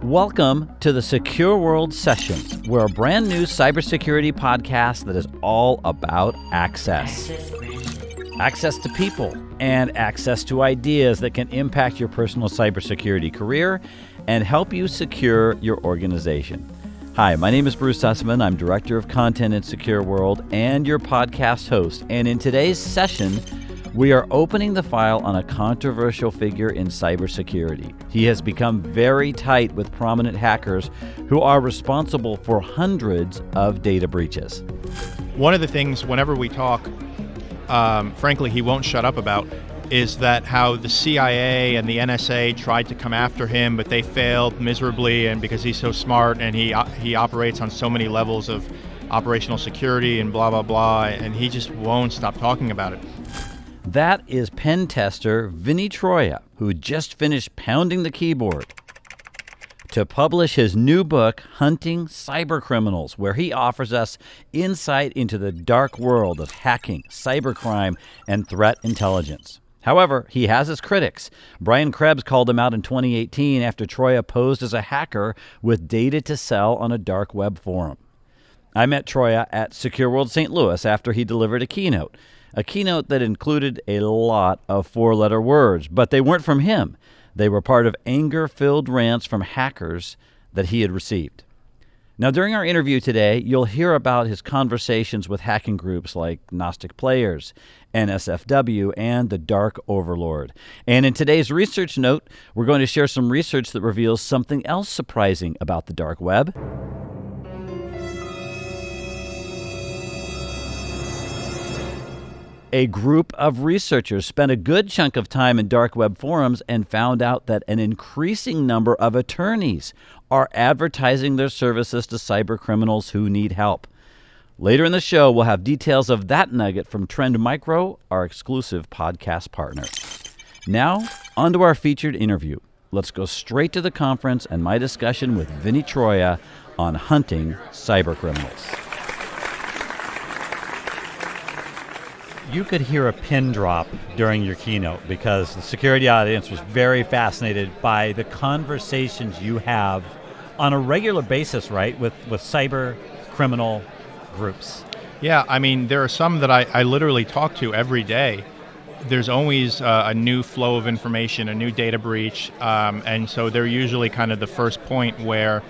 Welcome to the SecureWorld Sessions. We're a brand new cybersecurity podcast that is all about access. Access to people and access to ideas that can impact your personal cybersecurity career and help you secure your organization. Hi, my name is Bruce Sussman. I'm Director of Content at SecureWorld and your podcast host. And in today's session, we are opening the file on a controversial figure in cybersecurity. He has become very tight with prominent hackers who are responsible for hundreds of data breaches. One of the things, whenever we talk, frankly, he won't shut up about, is that how the CIA and the NSA tried to come after him, but they failed miserably, and because he's so smart and he operates on so many levels of operational security and blah, blah, blah, and he just won't stop talking about it. That is pen tester Vinny Troia, who just finished pounding the keyboard to publish his new book, Hunting Cybercriminals, where he offers us insight into the dark world of hacking, cybercrime, and threat intelligence. However, he has his critics. Brian Krebs called him out in 2018 after Troia posed as a hacker with data to sell on a dark web forum. I met Troia at SecureWorld St. Louis after he delivered a keynote that included a lot of four-letter words, but they weren't from him. They were part of anger-filled rants from hackers that he had received. Now, during our interview today, you'll hear about his conversations with hacking groups like Gnostic Players, NSFW, and the Dark Overlord. And in today's research note, we're going to share some research that reveals something else surprising about the dark web. A group of researchers spent a good chunk of time in dark web forums and found out that an increasing number of attorneys are advertising their services to cyber criminals who need help. Later in the show, we'll have details of that nugget from Trend Micro, our exclusive podcast partner. Now, on to our featured interview. Let's go straight to the conference and my discussion with Vinny Troia on hunting cyber criminals. You could hear a pin drop during your keynote because the security audience was very fascinated by the conversations you have on a regular basis, right, with cyber criminal groups. Yeah, I mean, there are some that I literally talk to every day. There's always a new flow of information, a new data breach, and so they're usually kind of the first point where,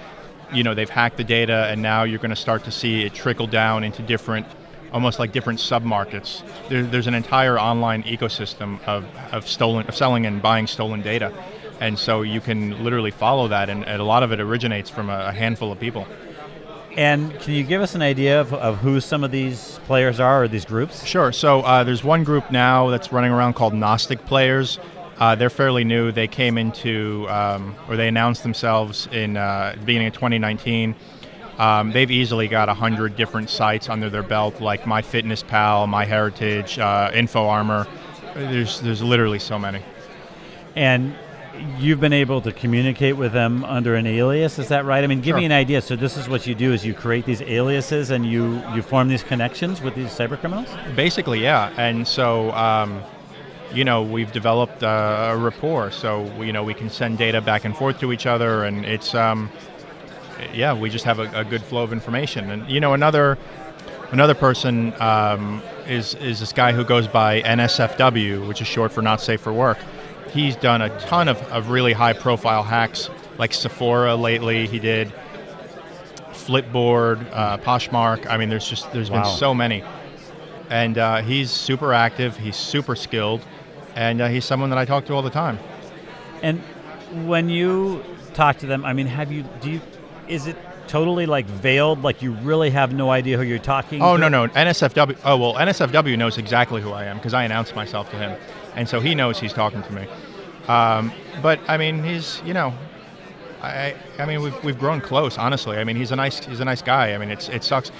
you know, they've hacked the data and now you're going to start to see it trickle down into different, almost like different sub-markets. There's an entire online ecosystem of selling and buying stolen data. And so you can literally follow that, and a lot of it originates from a handful of people. And can you give us an idea of who some of these players are, or these groups? Sure. So there's one group now that's running around called Gnostic Players. They're fairly new. They came into, or they announced themselves in the beginning of 2019. They've easily got 100 different sites under their belt, like MyFitnessPal, MyHeritage, InfoArmor. There's literally so many. And you've been able to communicate with them under an alias, is that right? I mean, give me an idea. So this is what you do, is you create these aliases and you form these connections with these cyber criminals? Basically, yeah. And so, we've developed a rapport. So, we can send data back and forth to each other, and it's... we just have a good flow of information. And, another person is this guy who goes by NSFW, which is short for Not Safe for Work. He's done a ton of really high-profile hacks, like Sephora lately. He did Flipboard, Poshmark. I mean, there's been so many. And he's super active. He's super skilled. And he's someone that I talk to all the time. And when you talk to them, I mean, is it totally like veiled, like you really have no idea who you're talking to? Oh, no. NSFW. Oh, well, NSFW knows exactly who I am because I announced myself to him. And so he knows he's talking to me. But I mean, he's, I mean, we've grown close, honestly. I mean, he's a nice guy. I mean, it sucks.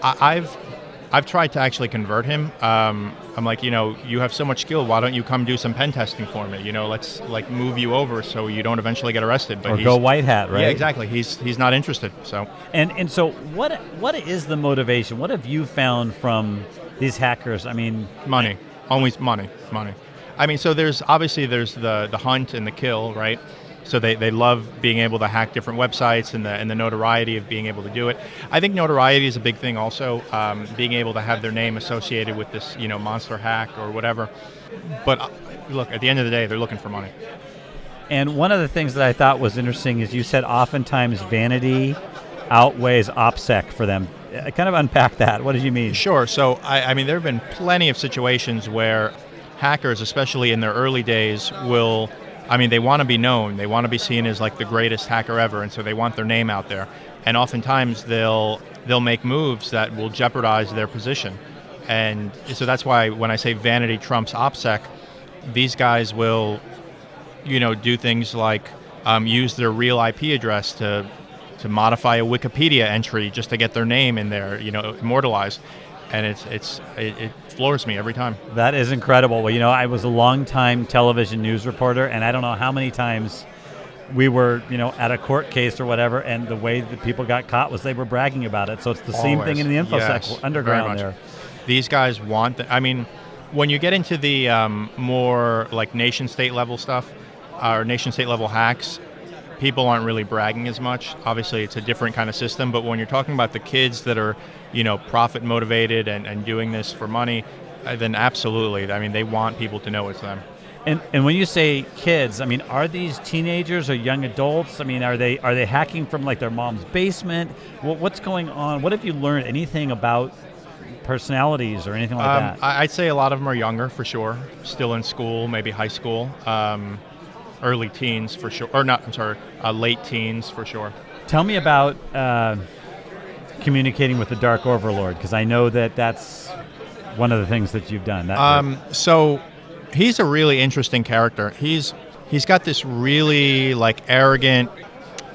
I've tried to actually convert him. I'm like, you have so much skill. Why don't you come do some pen testing for me? Let's like move you over so you don't eventually get arrested. But go white hat, right? Yeah, exactly. He's not interested. So. And so what is the motivation? What have you found from these hackers? I mean, money. Always money. I mean, so there's the hunt and the kill, right? So they love being able to hack different websites and the notoriety of being able to do it. I think notoriety is a big thing also, being able to have their name associated with this, monster hack or whatever. But look, at the end of the day, they're looking for money. And one of the things that I thought was interesting is you said oftentimes vanity outweighs OPSEC for them. Kind of unpack that. What did you mean? Sure. So, I mean, there have been plenty of situations where hackers, especially in their early days, they want to be known. They want to be seen as like the greatest hacker ever, and so they want their name out there. And oftentimes they'll make moves that will jeopardize their position. And so that's why when I say vanity trumps OPSEC, these guys will, do things like use their real IP address to modify a Wikipedia entry just to get their name in there, immortalized. And it floors me every time. That is incredible. Well, I was a long-time television news reporter, and I don't know how many times we were, at a court case or whatever, and the way that people got caught was they were bragging about it. So it's the same thing in the InfoSec underground there. These guys want when you get into the more like nation-state level stuff, or nation-state level hacks, people aren't really bragging as much. Obviously, it's a different kind of system, but when you're talking about the kids that are, profit motivated and doing this for money, then absolutely. They want people to know it's them. And when you say kids, are these teenagers or young adults? Are they hacking from like their mom's basement? What's going on? What have you learned? Anything about personalities or anything like that? I'd say a lot of them are younger for sure, still in school, maybe high school. Early teens for sure, late teens for sure. Tell me about communicating with the Dark Overlord, because I know that's one of the things that you've done. So he's a really interesting character. He's got this really like arrogant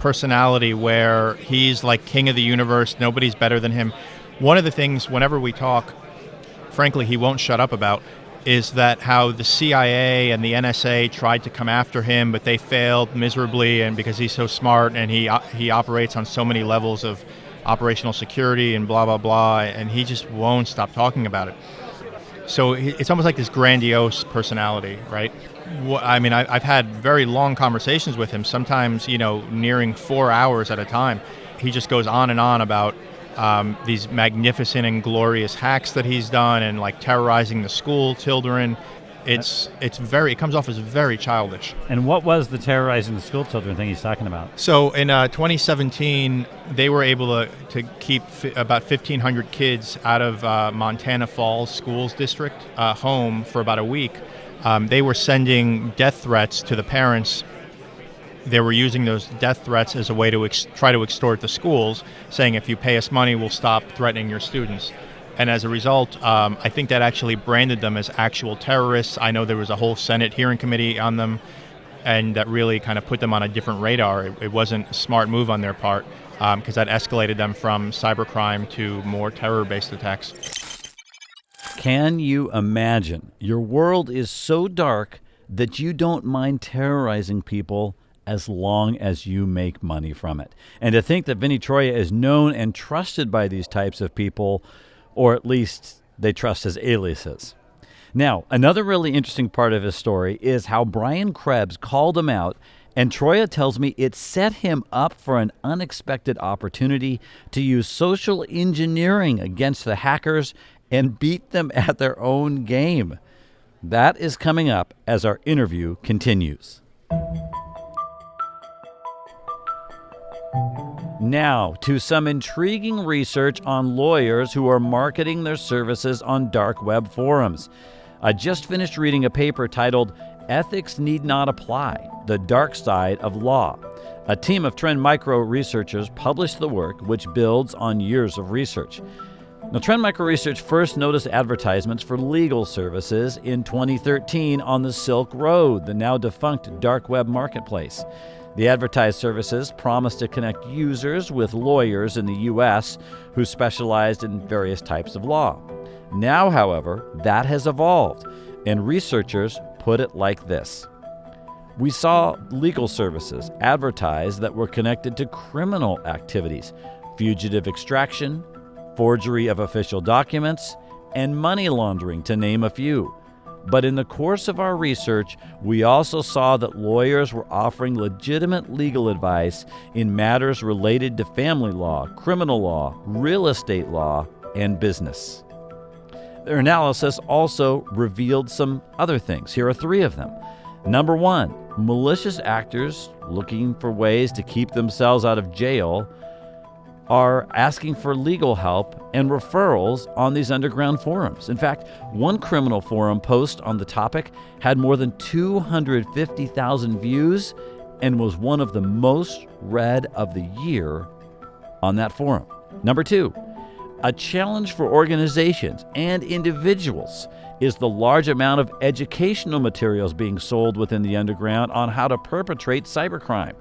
personality where he's like king of the universe. Nobody's better than him. One of the things, whenever we talk, frankly, he won't shut up about, is that how the CIA and the NSA tried to come after him, but they failed miserably, and because he's so smart and he operates on so many levels of operational security and blah, blah, blah, and he just won't stop talking about it. So it's almost like this grandiose personality, right? I've had very long conversations with him, sometimes, nearing 4 hours at a time. He just goes on and on about these magnificent and glorious hacks that he's done, and like terrorizing the school children. It comes off as very childish. And what was the terrorizing the school children thing he's talking about? So in 2017, they were able to keep about 1,500 kids out of Montana Falls Schools District home for about a week. They were sending death threats to the parents. They were using those death threats as a way to try to extort the schools, saying, if you pay us money, we'll stop threatening your students. And as a result, I think that actually branded them as actual terrorists. I know there was a whole Senate hearing committee on them, and that really kind of put them on a different radar. It wasn't a smart move on their part, because that escalated them from cybercrime to more terror-based attacks. Can you imagine? Your world is so dark that you don't mind terrorizing people as long as you make money from it. And to think that Vinny Troia is known and trusted by these types of people, or at least they trust his aliases. Now, another really interesting part of his story is how Brian Krebs called him out, and Troia tells me it set him up for an unexpected opportunity to use social engineering against the hackers and beat them at their own game. That is coming up as our interview continues. Now, to some intriguing research on lawyers who are marketing their services on dark web forums. I just finished reading a paper titled Ethics Need Not Apply, The Dark Side of Law. A team of Trend Micro researchers published the work, which builds on years of research. Now, Trend Micro Research first noticed advertisements for legal services in 2013 on the Silk Road, the now defunct dark web marketplace. The advertised services promised to connect users with lawyers in the U.S. who specialized in various types of law. Now, however, that has evolved, and researchers put it like this. We saw legal services advertised that were connected to criminal activities, fugitive extraction, forgery of official documents, and money laundering, to name a few. But in the course of our research, we also saw that lawyers were offering legitimate legal advice in matters related to family law, criminal law, real estate law, and business. Their analysis also revealed some other things. Here are 3 of them. Number 1, malicious actors looking for ways to keep themselves out of jail are asking for legal help and referrals on these underground forums. In fact, one criminal forum post on the topic had more than 250,000 views and was one of the most read of the year on that forum. Number 2, a challenge for organizations and individuals is the large amount of educational materials being sold within the underground on how to perpetrate cybercrime.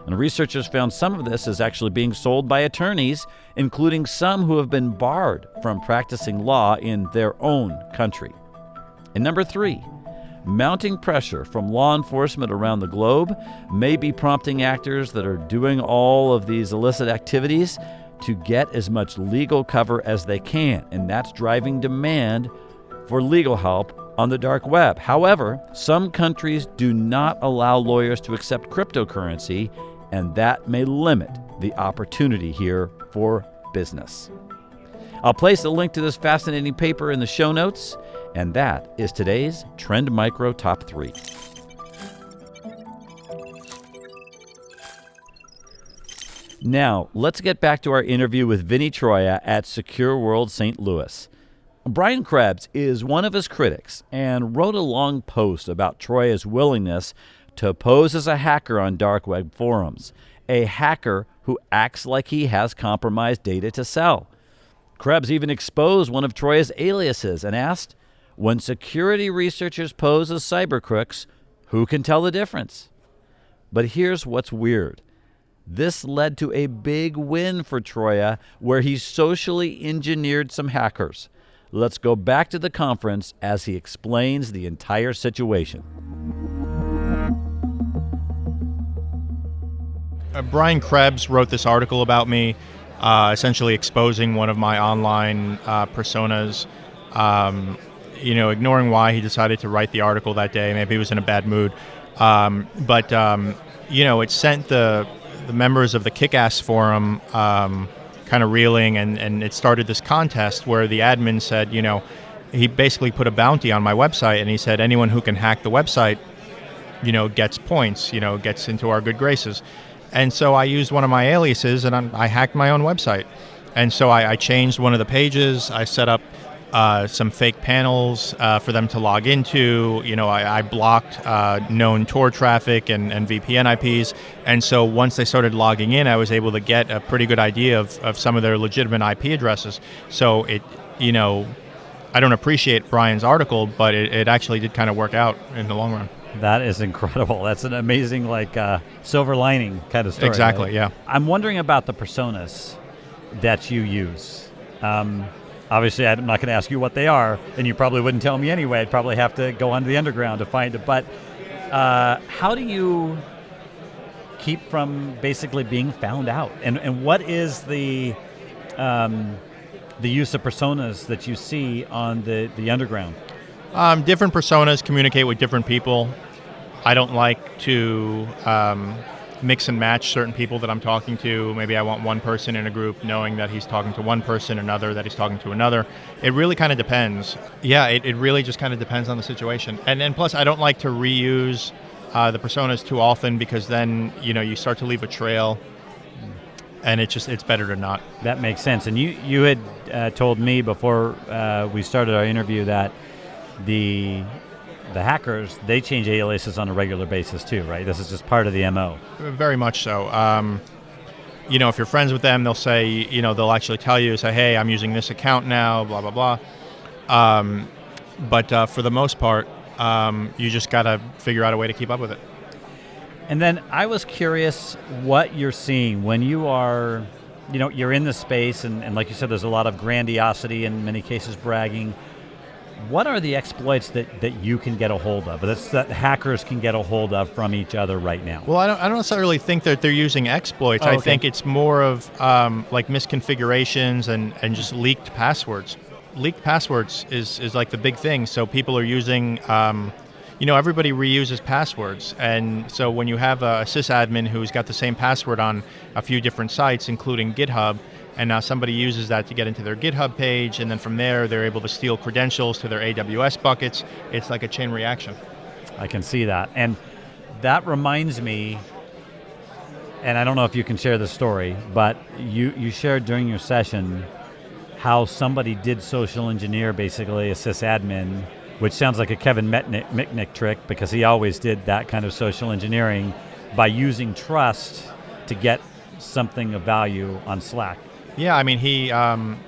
And researchers found some of this is actually being sold by attorneys, including some who have been barred from practicing law in their own country. And number 3, mounting pressure from law enforcement around the globe may be prompting actors that are doing all of these illicit activities to get as much legal cover as they can, and that's driving demand for legal help on the dark web. However, some countries do not allow lawyers to accept cryptocurrency, and that may limit the opportunity here for business. I'll place a link to this fascinating paper in the show notes, and that is today's Trend Micro Top 3. Now, let's get back to our interview with Vinny Troia at SecureWorld St. Louis. Brian Krebs is one of his critics and wrote a long post about Troia's willingness to pose as a hacker on dark web forums, a hacker who acts like he has compromised data to sell. Krebs even exposed one of Troia's aliases and asked, when security researchers pose as cyber crooks, who can tell the difference? But here's what's weird. This led to a big win for Troia, where he socially engineered some hackers. Let's go back to the conference as he explains the entire situation. Brian Krebs wrote this article about me, essentially exposing one of my online personas. Ignoring why he decided to write the article that day. Maybe he was in a bad mood. It sent the members of the Kick-Ass forum kind of reeling, and it started this contest where the admin said, he basically put a bounty on my website, and he said anyone who can hack the website, gets points, gets into our good graces. And so I used one of my aliases, and I hacked my own website. And so I changed one of the pages. I set up some fake panels for them to log into. I blocked known Tor traffic and VPN IPs. And so once they started logging in, I was able to get a pretty good idea of some of their legitimate IP addresses. So I don't appreciate Brian's article, but it actually did kind of work out in the long run. That is incredible. That's an amazing, silver lining kind of story. Exactly, right? Yeah. I'm wondering about the personas that you use. Obviously, I'm not going to ask you what they are, and you probably wouldn't tell me anyway. I'd probably have to go onto the underground to find it. But how do you keep from basically being found out? And what is the use of personas that you see on the underground? Different personas communicate with different people. I don't like to mix and match certain people that I'm talking to. Maybe I want one person in a group knowing that he's talking to one person, another that he's talking to another. It really kind of depends. Yeah, it really just kind of depends on the situation. And plus, I don't like to reuse the personas too often, because then, you start to leave a trail, and it's better to not. That makes sense. And you had told me before we started our interview that the hackers, they change aliases on a regular basis too, right? This is just part of the MO. Very much so. If you're friends with them, they'll say, they'll actually tell you, say, hey, I'm using this account now, blah, blah, blah. But for the most part, you just got to figure out a way to keep up with it. And then I was curious what you're seeing when you are, you're in the space, and like you said, there's a lot of grandiosity, in many cases bragging. What are the exploits that you can get a hold of, that hackers can get a hold of from each other right now? Well, I don't necessarily think that they're using exploits. I think it's more of misconfigurations and just leaked passwords. leaked passwords is like the big thing. So people are using, everybody reuses passwords. And so when you have a sysadmin who's got the same password on a few different sites, including GitHub, and now somebody uses that to get into their GitHub page, and then from there they're able to steal credentials to their AWS buckets. It's like a chain reaction. I can see that. And that reminds me, and I don't know if you can share the story, but you shared during your session how somebody did social engineer basically a sysadmin, which sounds like a Kevin Mitnick trick, because he always did that kind of social engineering by using trust to get something of value on Slack. Yeah, I mean,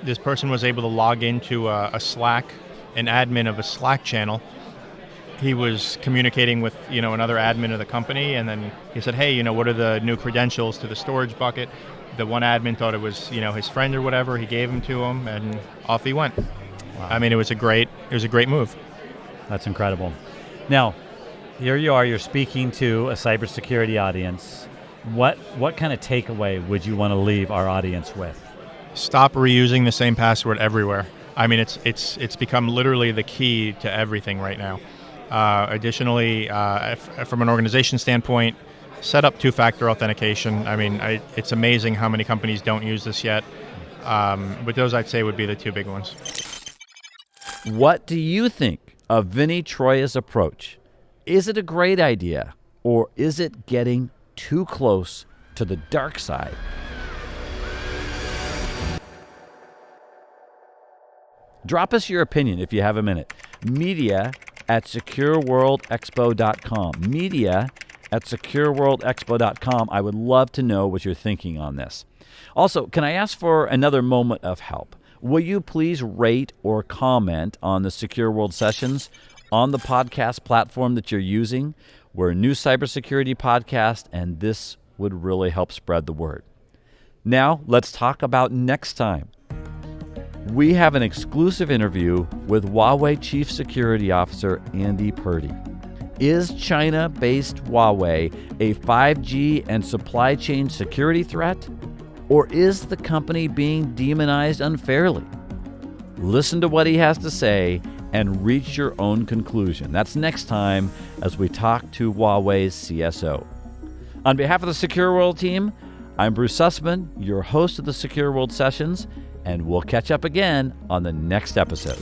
this person was able to log into a Slack, an admin of a Slack channel. He was communicating with, another admin of the company, and then he said, hey, what are the new credentials to the storage bucket? The one admin thought it was, his friend or whatever. He gave them to him, and off he went. Wow. I mean, it was a great move. That's incredible. Now, here you are. You're speaking to a cybersecurity audience. What kind of takeaway would you want to leave our audience with? Stop reusing the same password everywhere. I mean, it's become literally the key to everything right now. Additionally, from an organization standpoint, set up two-factor authentication. I mean, it's amazing how many companies don't use this yet. But those, I'd say, would be the two big ones. What do you think of Vinny Troia's approach? Is it a great idea, or is it getting too close to the dark side? Drop us your opinion if you have a minute. Media@SecureWorldExpo.com. Media@SecureWorldExpo.com. I would love to know what you're thinking on this. Also, can I ask for another moment of help? Will you please rate or comment on the Secure World Sessions on the podcast platform that you're using? We're a new cybersecurity podcast, and this would really help spread the word. Now, let's talk about next time. We have an exclusive interview with Huawei Chief Security Officer Andy Purdy. Is China-based Huawei a 5G and supply chain security threat? Or is the company being demonized unfairly? Listen to what he has to say and reach your own conclusion. That's next time as we talk to Huawei's CSO. On behalf of the Secure World team, I'm Bruce Sussman, your host of the Secure World Sessions, and we'll catch up again on the next episode.